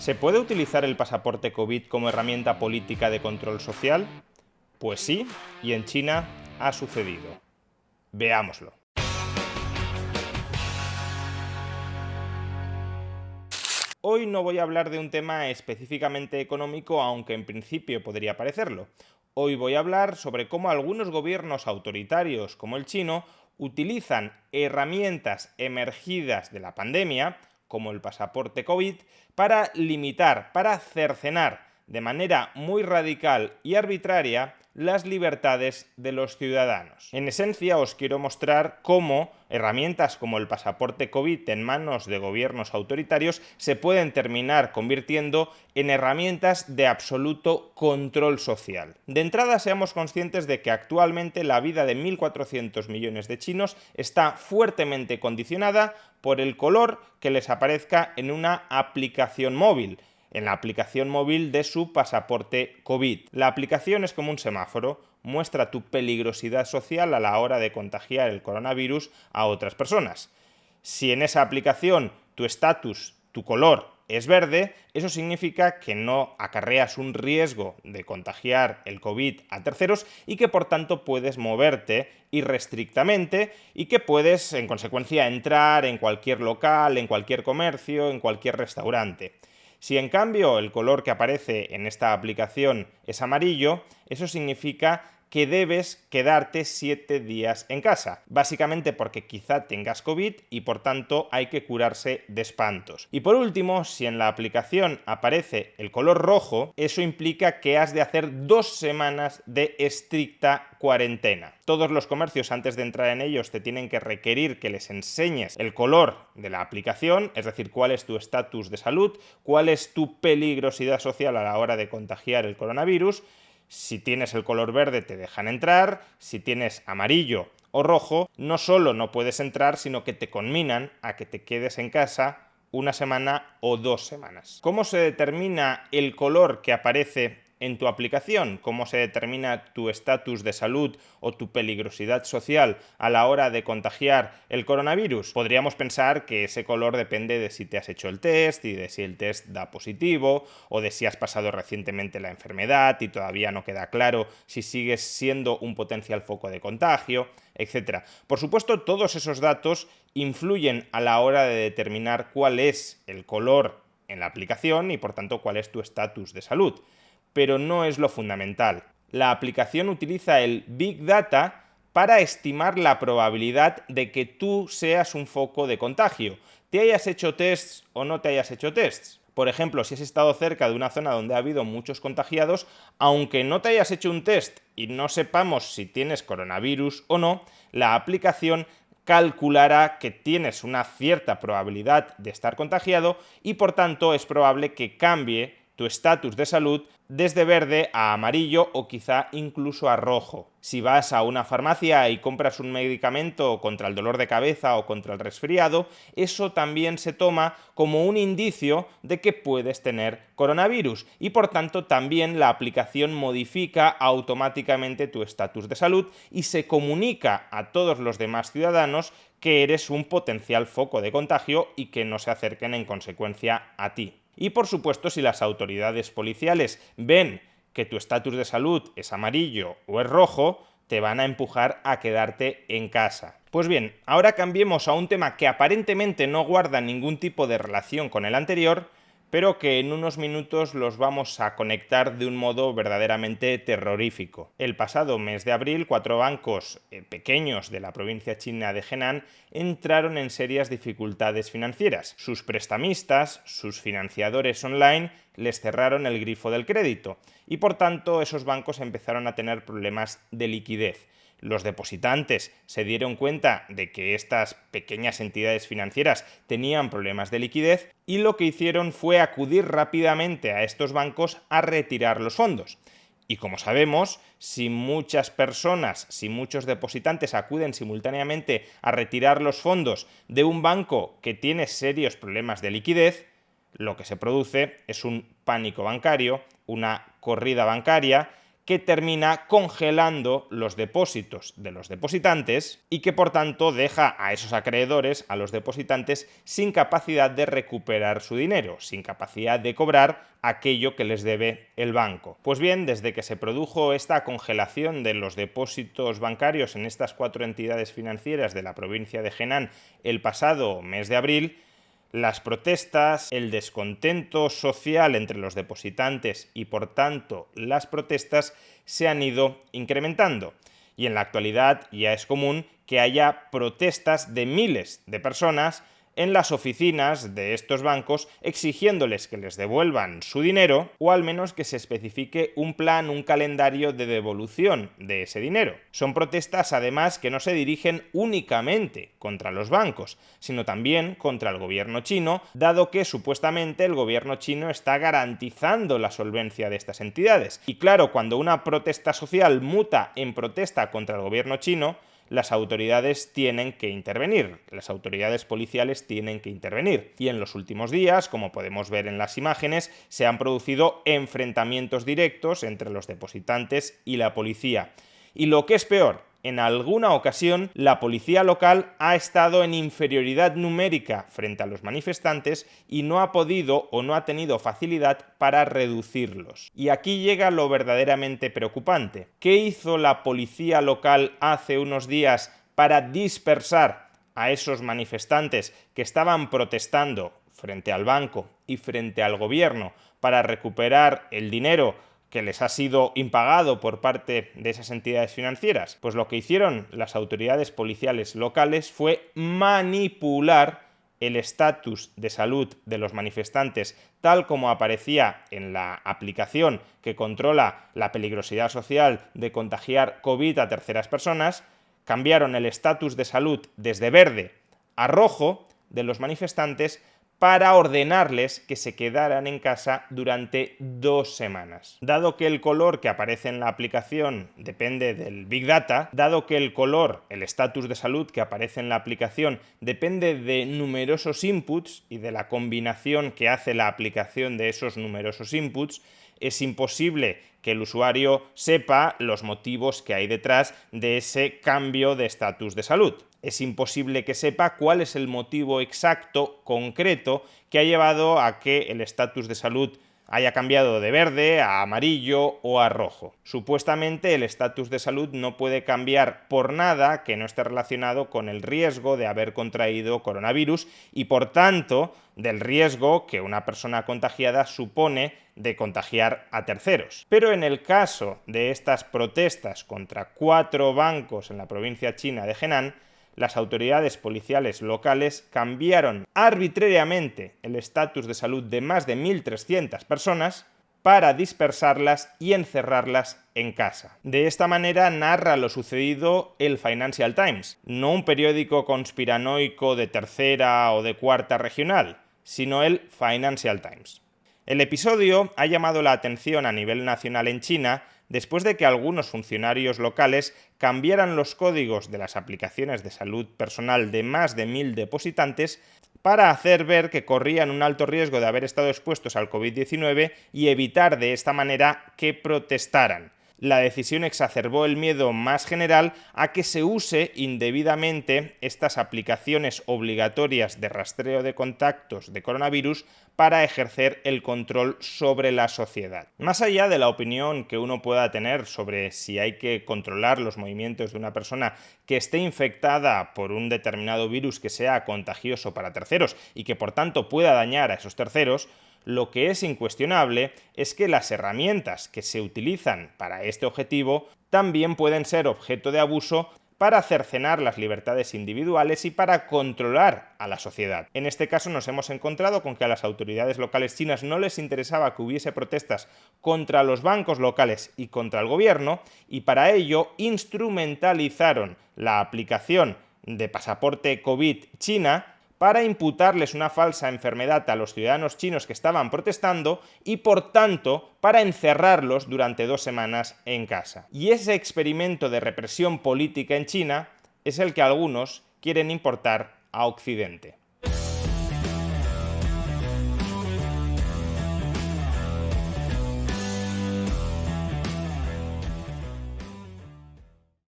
¿Se puede utilizar el pasaporte COVID como herramienta política de control social? Pues sí, y en China ha sucedido. Veámoslo. Hoy no voy a hablar de un tema específicamente económico, aunque en principio podría parecerlo. Hoy voy a hablar sobre cómo algunos gobiernos autoritarios, como el chino, utilizan herramientas emergidas de la pandemia, como el pasaporte COVID, para limitar, para cercenar de manera muy radical y arbitraria las libertades de los ciudadanos. En esencia, os quiero mostrar cómo herramientas como el pasaporte COVID en manos de gobiernos autoritarios se pueden terminar convirtiendo en herramientas de absoluto control social. De entrada, seamos conscientes de que actualmente la vida de 1.400 millones de chinos está fuertemente condicionada por el color que les aparezca en una aplicación móvil, en la aplicación móvil de su pasaporte COVID. La aplicación es como un semáforo, muestra tu peligrosidad social a la hora de contagiar el coronavirus a otras personas. Si en esa aplicación tu estatus, tu color es verde, eso significa que no acarreas un riesgo de contagiar el COVID a terceros y que por tanto puedes moverte irrestrictamente y que puedes en consecuencia entrar en cualquier local, en cualquier comercio, en cualquier restaurante. Si en cambio el color que aparece en esta aplicación es amarillo, eso significa que debes quedarte 7 días en casa, básicamente porque quizá tengas COVID y por tanto hay que curarse de espantos. Y por último, si en la aplicación aparece el color rojo, eso implica que has de hacer 2 semanas de estricta cuarentena. Todos los comercios, antes de entrar en ellos, te tienen que requerir que les enseñes el color de la aplicación, es decir, cuál es tu estatus de salud, cuál es tu peligrosidad social a la hora de contagiar el coronavirus. Si tienes el color verde te dejan entrar, si tienes amarillo o rojo, no solo no puedes entrar, sino que te conminan a que te quedes en casa 1 semana o 2 semanas. ¿Cómo se determina el color que aparece en tu aplicación? ¿Cómo se determina tu estatus de salud o tu peligrosidad social a la hora de contagiar el coronavirus? Podríamos pensar que ese color depende de si te has hecho el test y de si el test da positivo, o de si has pasado recientemente la enfermedad y todavía no queda claro si sigues siendo un potencial foco de contagio, etc. Por supuesto, todos esos datos influyen a la hora de determinar cuál es el color en la aplicación y por tanto cuál es tu estatus de salud. Pero no es lo fundamental. La aplicación utiliza el Big Data para estimar la probabilidad de que tú seas un foco de contagio, te hayas hecho tests o no te hayas hecho tests. Por ejemplo, si has estado cerca de una zona donde ha habido muchos contagiados, aunque no te hayas hecho un test y no sepamos si tienes coronavirus o no, la aplicación calculará que tienes una cierta probabilidad de estar contagiado y por tanto es probable que cambie tu estatus de salud desde verde a amarillo o quizá incluso a rojo. Si vas a una farmacia y compras un medicamento contra el dolor de cabeza o contra el resfriado, eso también se toma como un indicio de que puedes tener coronavirus y por tanto también la aplicación modifica automáticamente tu estatus de salud y se comunica a todos los demás ciudadanos que eres un potencial foco de contagio y que no se acerquen en consecuencia a ti. Y por supuesto, si las autoridades policiales ven que tu estatus de salud es amarillo o es rojo, te van a empujar a quedarte en casa. Pues bien, ahora cambiemos a un tema que aparentemente no guarda ningún tipo de relación con el anterior, pero que en unos minutos los vamos a conectar de un modo verdaderamente terrorífico. El pasado mes de abril, 4 bancos pequeños de la provincia china de Henan entraron en serias dificultades financieras. Sus prestamistas, sus financiadores online, les cerraron el grifo del crédito y por tanto esos bancos empezaron a tener problemas de liquidez. Los depositantes se dieron cuenta de que estas pequeñas entidades financieras tenían problemas de liquidez y lo que hicieron fue acudir rápidamente a estos bancos a retirar los fondos. Y como sabemos, si muchas personas, si muchos depositantes acuden simultáneamente a retirar los fondos de un banco que tiene serios problemas de liquidez, lo que se produce es un pánico bancario, una corrida bancaria que termina congelando los depósitos de los depositantes y que por tanto deja a esos acreedores, a los depositantes, sin capacidad de recuperar su dinero, sin capacidad de cobrar aquello que les debe el banco. Pues bien, desde que se produjo esta congelación de los depósitos bancarios en estas 4 entidades financieras de la provincia de Henan el pasado mes de abril, las protestas, el descontento social entre los depositantes y, por tanto, las protestas se han ido incrementando. Y en la actualidad ya es común que haya protestas de miles de personas en las oficinas de estos bancos exigiéndoles que les devuelvan su dinero o al menos que se especifique un plan, un calendario de devolución de ese dinero. Son protestas además que no se dirigen únicamente contra los bancos, sino también contra el gobierno chino, dado que supuestamente el gobierno chino está garantizando la solvencia de estas entidades. Y claro, cuando una protesta social muta en protesta contra el gobierno chino, las autoridades tienen que intervenir, las autoridades policiales tienen que intervenir. Y en los últimos días, como podemos ver en las imágenes, se han producido enfrentamientos directos entre los depositantes y la policía. Y lo que es peor, en alguna ocasión la policía local ha estado en inferioridad numérica frente a los manifestantes y no ha podido o no ha tenido facilidad para reducirlos. Y aquí llega lo verdaderamente preocupante. ¿Qué hizo la policía local hace unos días para dispersar a esos manifestantes que estaban protestando frente al banco y frente al gobierno para recuperar el dinero que les ha sido impagado por parte de esas entidades financieras? Pues lo que hicieron las autoridades policiales locales fue manipular el estatus de salud de los manifestantes tal como aparecía en la aplicación que controla la peligrosidad social de contagiar COVID a terceras personas. Cambiaron el estatus de salud desde verde a rojo de los manifestantes para ordenarles que se quedaran en casa durante 2 semanas. Dado que el color que aparece en la aplicación depende del Big Data, dado que el color, el estatus de salud que aparece en la aplicación depende de numerosos inputs y de la combinación que hace la aplicación de esos numerosos inputs, es imposible que el usuario sepa los motivos que hay detrás de ese cambio de estatus de salud. Es imposible que sepa cuál es el motivo exacto, concreto, que ha llevado a que el estatus de salud haya cambiado de verde a amarillo o a rojo. Supuestamente el estatus de salud no puede cambiar por nada que no esté relacionado con el riesgo de haber contraído coronavirus y por tanto del riesgo que una persona contagiada supone de contagiar a terceros. Pero en el caso de estas protestas contra 4 bancos en la provincia china de Henan, las autoridades policiales locales cambiaron arbitrariamente el estatus de salud de más de 1.300 personas para dispersarlas y encerrarlas en casa. De esta manera narra lo sucedido el Financial Times, no un periódico conspiranoico de tercera o de cuarta regional, sino el Financial Times. El episodio ha llamado la atención a nivel nacional en China después de que algunos funcionarios locales cambiaran los códigos de las aplicaciones de salud personal de más de 1.000 depositantes para hacer ver que corrían un alto riesgo de haber estado expuestos al COVID-19 y evitar de esta manera que protestaran. La decisión exacerbó el miedo más general a que se use indebidamente estas aplicaciones obligatorias de rastreo de contactos de coronavirus para ejercer el control sobre la sociedad. Más allá de la opinión que uno pueda tener sobre si hay que controlar los movimientos de una persona que esté infectada por un determinado virus que sea contagioso para terceros y que por tanto pueda dañar a esos terceros, lo que es incuestionable es que las herramientas que se utilizan para este objetivo también pueden ser objeto de abuso para cercenar las libertades individuales y para controlar a la sociedad. En este caso nos hemos encontrado con que a las autoridades locales chinas no les interesaba que hubiese protestas contra los bancos locales y contra el gobierno, y para ello instrumentalizaron la aplicación de pasaporte COVID China para imputarles una falsa enfermedad a los ciudadanos chinos que estaban protestando y, por tanto, para encerrarlos durante 2 semanas en casa. Y ese experimento de represión política en China es el que algunos quieren importar a Occidente.